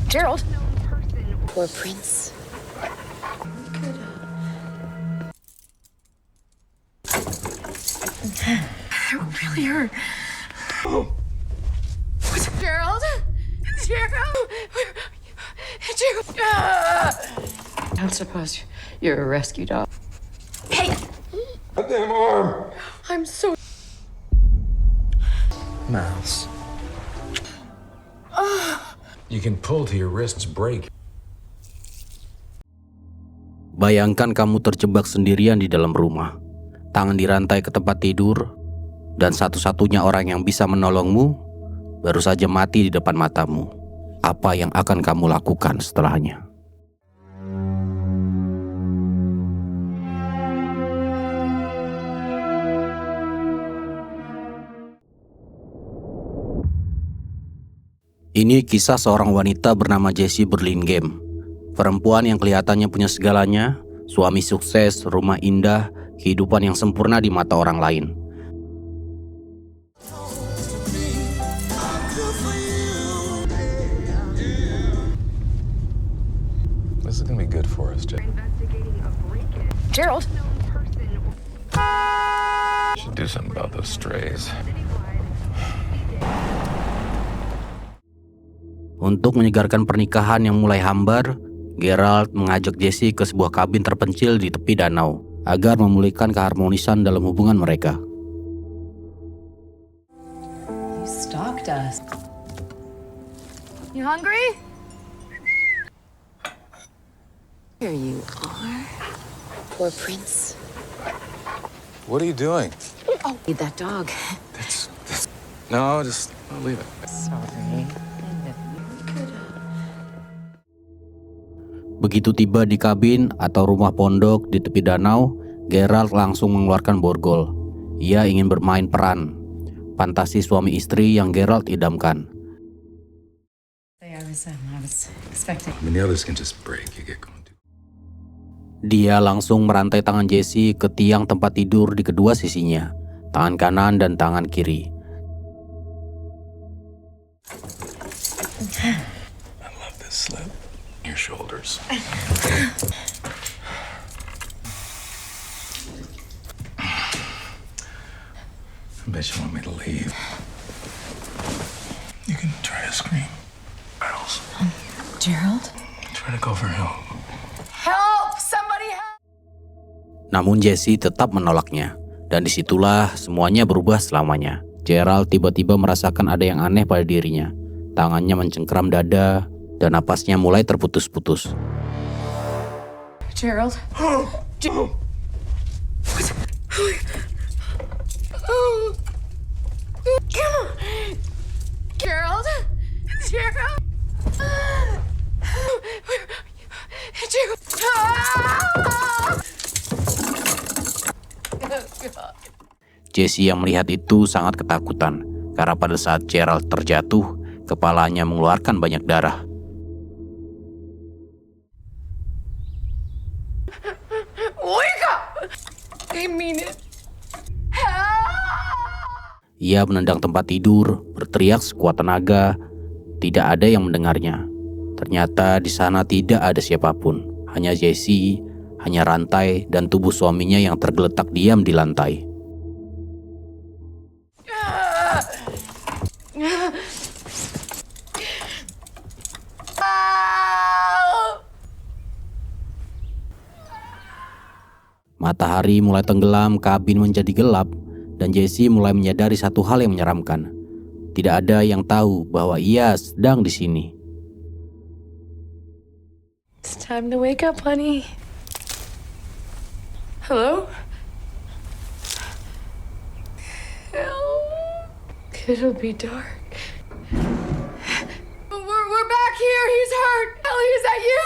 Gerald. Poor Prince. That really hurt. Gerald? Gerald? Gerald? I don't suppose you're a rescue dog. Hey! Goddamn arm! I'm so... Miles. You can pull till your wrists break. Bayangkan kamu terjebak sendirian di dalam rumah, tangan dirantai ke tempat tidur, dan satu-satunya orang yang bisa menolongmu baru saja mati di depan matamu. Apa yang akan kamu lakukan setelahnya? Ini kisah seorang wanita bernama Jessie Burlingame. Perempuan yang kelihatannya punya segalanya, suami sukses, rumah indah, kehidupan yang sempurna di mata orang lain. This is gonna be good for us, Jay. Gerald? Should do something about those strays. Untuk menyegarkan pernikahan yang mulai hambar, Gerald mengajak Jessie ke sebuah kabin terpencil di tepi danau agar memulihkan keharmonisan dalam hubungan mereka. You stalked us. You hungry? Here you are. Poor Prince. What are you doing? Oh, feed that dog. That's... No, just leave it. Sorry. Begitu tiba di kabin atau rumah pondok di tepi danau, Gerald langsung mengeluarkan borgol. Ia ingin bermain peran fantasi suami istri yang Gerald idamkan. I was expecting. I mean, the others can just break. You get going to. Dia langsung merantai tangan Jessie ke tiang tempat tidur di kedua sisinya, tangan kanan dan tangan kiri. I love this slip. Your shoulders. I bet you want me to leave. You can try to scream. Miles, Gerald? try to go for help. Help! Somebody help! Namun Jessie tetap menolaknya, dan disitulah semuanya berubah selamanya. Gerald tiba-tiba merasakan ada yang aneh pada dirinya. Tangannya mencengkeram dada, dan napasnya mulai terputus-putus. Gerald? Gerald? Gerald? Jessie yang melihat itu sangat ketakutan, karena pada saat Gerald terjatuh, kepalanya mengeluarkan banyak darah. Wake up! I mean it. Ia menendang tempat tidur, berteriak sekuat tenaga. Tidak ada yang mendengarnya. Ternyata di sana tidak ada siapapun. Hanya Jessie, hanya rantai dan tubuh suaminya yang tergeletak diam di lantai. Matahari mulai tenggelam, kabin menjadi gelap, dan Jessie mulai menyadari satu hal yang menyeramkan. Tidak ada yang tahu bahwa ia sedang di sini. It's time to wake up, honey. Hello? Help. It'll be dark. We're back here. He's hurt. Ellie, is that you?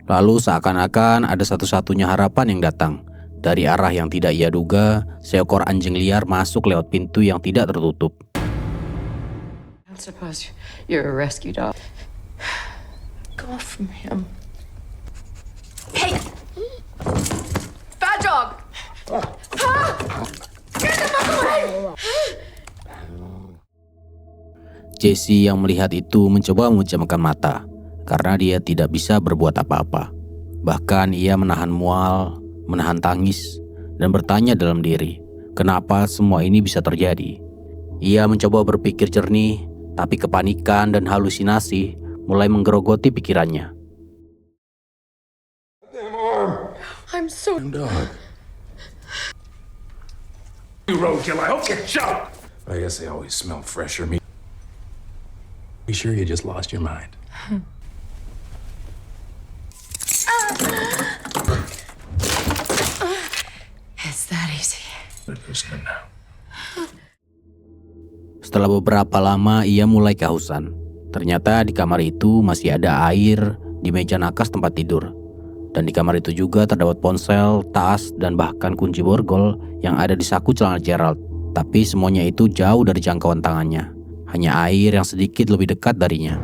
Lalu seakan-akan ada satu-satunya harapan yang datang. Dari arah yang tidak ia duga, seekor anjing liar masuk lewat pintu yang tidak tertutup. I don't suppose you're a rescue dog. Go off from him. Hey! Bad dog! Get the fuck away! Jesse yang melihat itu mencoba memejamkan mata karena dia tidak bisa berbuat apa-apa. Bahkan ia menahan mual, menahan tangis, dan bertanya dalam diri, kenapa semua ini bisa terjadi? Ia mencoba berpikir jernih, tapi kepanikan dan halusinasi mulai menggerogoti pikirannya. I'm so... Dog. You roadkill, I hope you choke! I guess they always smell fresher meat. You sure you just lost your mind? It's that easy. It's good now. Setelah beberapa lama ia mulai kehausan. Ternyata di kamar itu masih ada air di meja nakas tempat tidur. Dan di kamar itu juga terdapat ponsel, tas, dan bahkan kunci borgol yang ada di saku celana Gerald. Tapi semuanya itu jauh dari jangkauan tangannya. Hanya air yang sedikit lebih dekat darinya.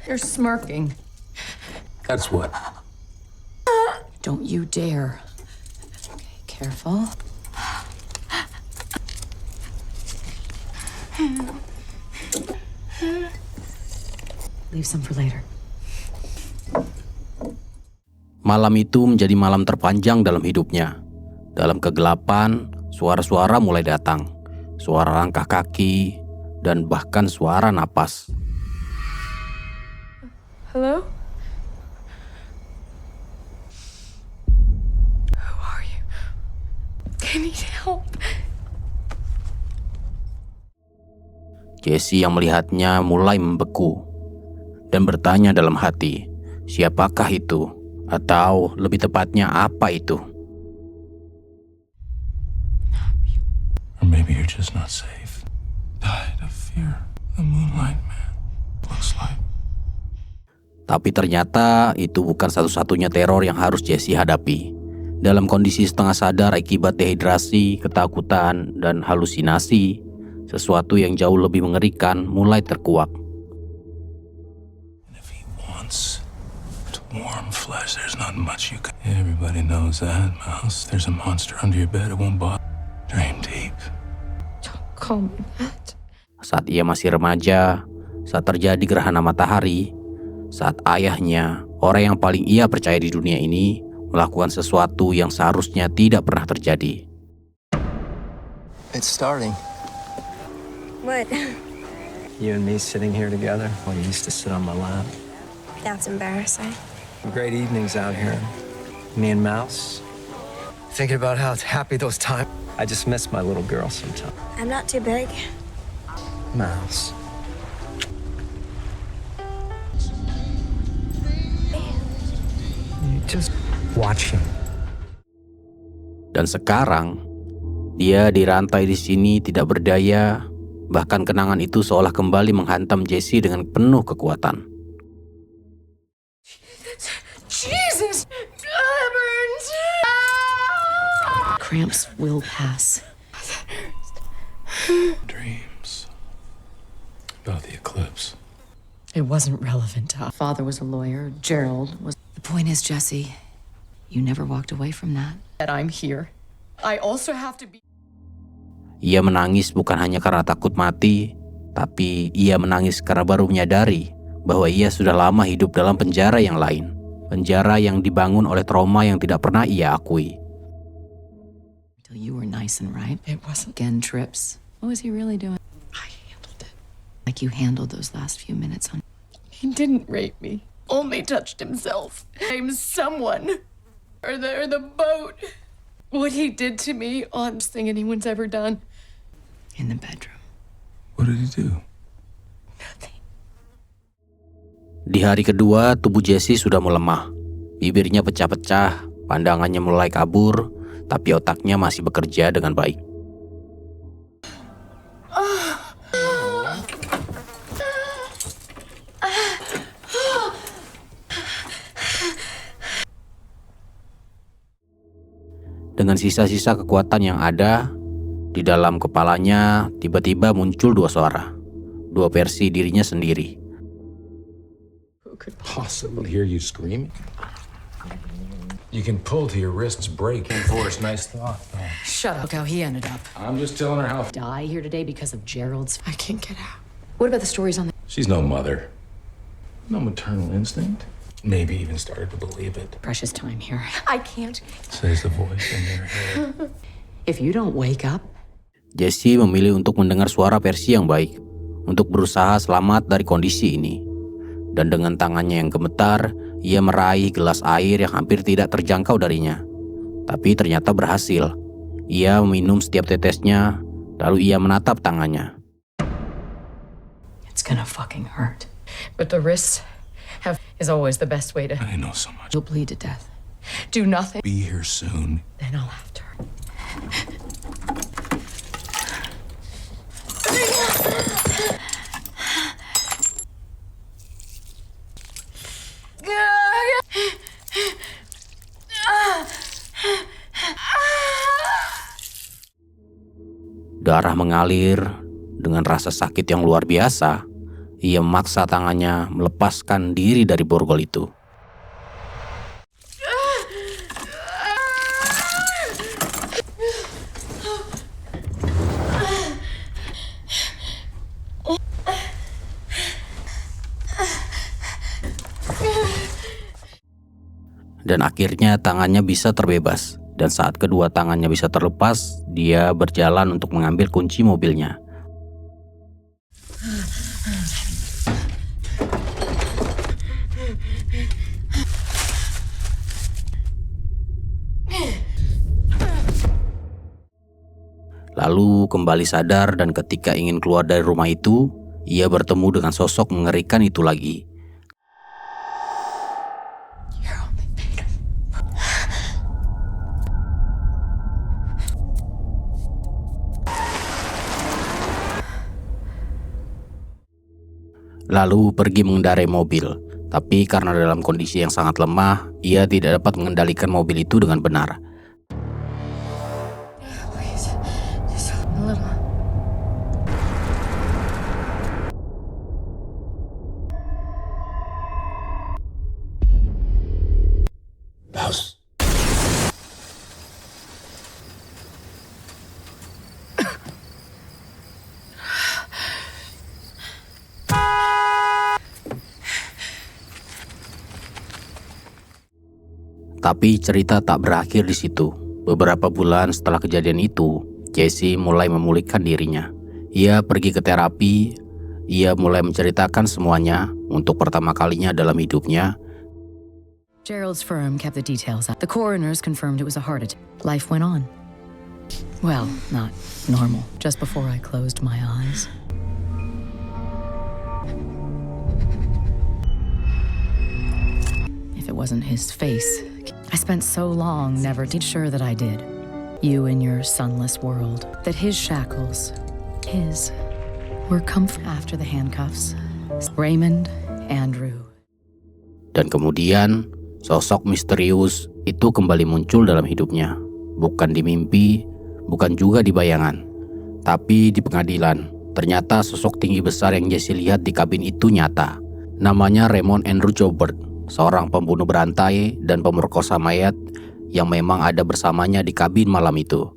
You're smirking. That's what? Don't you dare. Okay, careful. Leave some for later. Malam itu menjadi malam terpanjang dalam hidupnya. Dalam kegelapan, suara-suara mulai datang. Suara langkah kaki, dan bahkan suara napas. Hello? Who are you? I need help. Jesse yang melihatnya mulai membeku dan bertanya dalam hati, siapakah itu? Atau lebih tepatnya apa itu? Or maybe you're just not safe. Died of fear. The Moonlight Man looks like. Tapi ternyata itu bukan satu-satunya teror yang harus Jesse hadapi. Dalam kondisi setengah sadar akibat dehidrasi, ketakutan, dan halusinasi, sesuatu yang jauh lebih mengerikan mulai terkuak. And if he wants to warm flesh, there's not much you can. Everybody knows that, Mouse. There's a monster under your bed. It won't bother. Dream deep. Don't call me that. Saat ia masih remaja, saat terjadi gerhana matahari, saat ayahnya, orang yang paling ia percaya di dunia ini, melakukan sesuatu yang seharusnya tidak pernah terjadi. It's starting. What? You and me sitting here together while you used to sit on my lap. That's embarrassing. Great evenings out here. Me and Mouse. Thinking about how happy those times. I just miss my little girl sometimes. I'm not too big. Mouse. You just watching. Dan sekarang, dia dirantai di sini tidak berdaya. Bahkan kenangan itu seolah kembali menghantam Jesse dengan penuh kekuatan. Jesus! It burns! Cramps will pass. Dreams. About the eclipse. It wasn't relevant to us. Father was a lawyer. Gerald was... The point is, Jesse, you never walked away from that. That I'm here. I also have to be... Ia menangis bukan hanya karena takut mati, tapi ia menangis karena baru menyadari bahwa ia sudah lama hidup dalam penjara yang lain. Penjara yang dibangun oleh trauma yang tidak pernah ia akui. Until you were nice and right. It wasn't... Again, trips. What was he really doing? I handled it. Like you handled those last few minutes on... He didn't rape me. Only touched himself. I'm someone. Or the boat. What he did to me, honest thing anyone's ever done. in the bedroom. What did he do? Nothing. Di hari kedua, tubuh Jesse sudah melemah. Bibirnya pecah-pecah, pandangannya mulai kabur, tapi otaknya masih bekerja dengan baik. Dengan sisa-sisa kekuatan yang ada, di dalam kepalanya tiba-tiba muncul dua suara. Dua versi dirinya sendiri. Possibly hear you screaming? You can pull till your wrists break. Forrest, nice thought. Shut up. Look how he ended up. I'm just telling her how. Die here today because of Gerald's. I can't get out. What about the stories on the. She's no mother. No maternal instinct. Maybe even started to believe it. Precious time here. I can't. Says the voice in your head. If you don't wake up. Jesse memilih untuk mendengar suara versi yang baik, untuk berusaha selamat dari kondisi ini. Dan dengan tangannya yang gemetar, ia meraih gelas air yang hampir tidak terjangkau darinya. Tapi ternyata berhasil. Ia meminum setiap tetesnya, lalu ia menatap tangannya. It's gonna fucking hurt. But the wrists is always the best way to. I know so much. You'll bleed to death. Do nothing. Be here soon. Then I'll have to. Darah mengalir dengan rasa sakit yang luar biasa. Ia memaksa tangannya melepaskan diri dari borgol itu. Dan akhirnya tangannya bisa terbebas. Dan saat kedua tangannya bisa terlepas, dia berjalan untuk mengambil kunci mobilnya. Lalu kembali sadar dan ketika ingin keluar dari rumah itu, ia bertemu dengan sosok mengerikan itu lagi. Lalu pergi mengendarai mobil, tapi karena dalam kondisi yang sangat lemah, ia tidak dapat mengendalikan mobil itu dengan benar. Mouse. Tapi cerita tak berakhir di situ. Beberapa bulan setelah kejadian itu, Jesse mulai memulihkan dirinya. Ia pergi ke terapi. Ia mulai menceritakan semuanya untuk pertama kalinya dalam hidupnya. Gerald's firm kept the details up. The coroners confirmed it was a heart attack. Life went on. Well, not normal. Just before I closed my eyes. If it wasn't his face, I spent so long never sure that I did. You in your sunless world. That his shackles, his, were comfort after the handcuffs. Raymond, Andrew. Dan kemudian, sosok misterius itu kembali muncul dalam hidupnya. Bukan di mimpi, bukan juga di bayangan. Tapi di pengadilan, ternyata sosok tinggi besar yang Jesse lihat di kabin itu nyata. Namanya Raymond Andrew Joubert, seorang pembunuh berantai dan pemerkosa mayat yang memang ada bersamanya di kabin malam itu.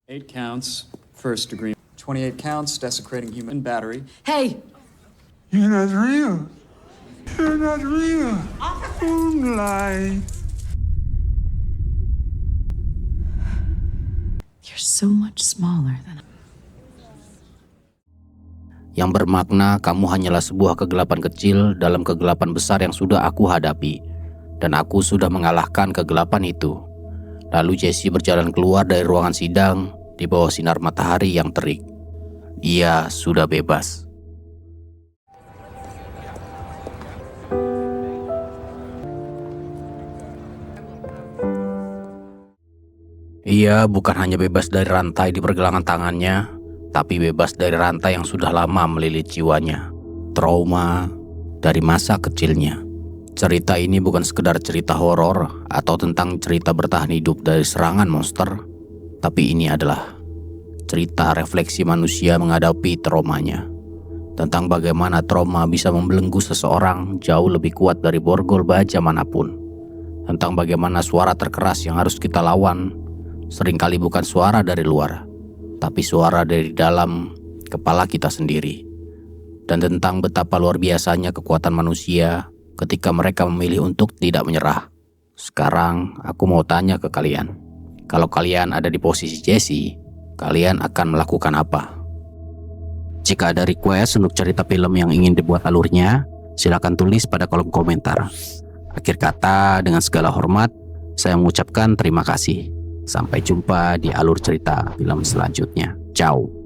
8 counts, first degree. 28 counts, desecrating human battery. Hey! You're not real. You're not real. Moonlight. You're so much smaller than Yang bermakna kamu hanyalah sebuah kegelapan kecil dalam kegelapan besar yang sudah aku hadapi. Dan aku sudah mengalahkan kegelapan itu. Lalu Jesse berjalan keluar dari ruangan sidang di bawah sinar matahari yang terik. Ia sudah bebas. Ia bukan hanya bebas dari rantai di pergelangan tangannya, tapi bebas dari rantai yang sudah lama melilit jiwanya. Trauma dari masa kecilnya. Cerita ini bukan sekedar cerita horor atau tentang cerita bertahan hidup dari serangan monster, tapi ini adalah cerita refleksi manusia menghadapi traumanya. Tentang bagaimana trauma bisa membelenggu seseorang jauh lebih kuat dari borgol baja manapun. tentang bagaimana suara terkeras yang harus kita lawan seringkali bukan suara dari luar, tapi suara dari dalam kepala kita sendiri. Dan tentang betapa luar biasanya kekuatan manusia ketika mereka memilih untuk tidak menyerah. Sekarang aku mau tanya ke kalian, kalau kalian ada di posisi Jesse, kalian akan melakukan apa? Jika ada request untuk cerita film yang ingin dibuat alurnya, silakan tulis pada kolom komentar. Akhir kata, dengan segala hormat, saya mengucapkan terima kasih. Sampai jumpa di alur cerita film selanjutnya. Ciao.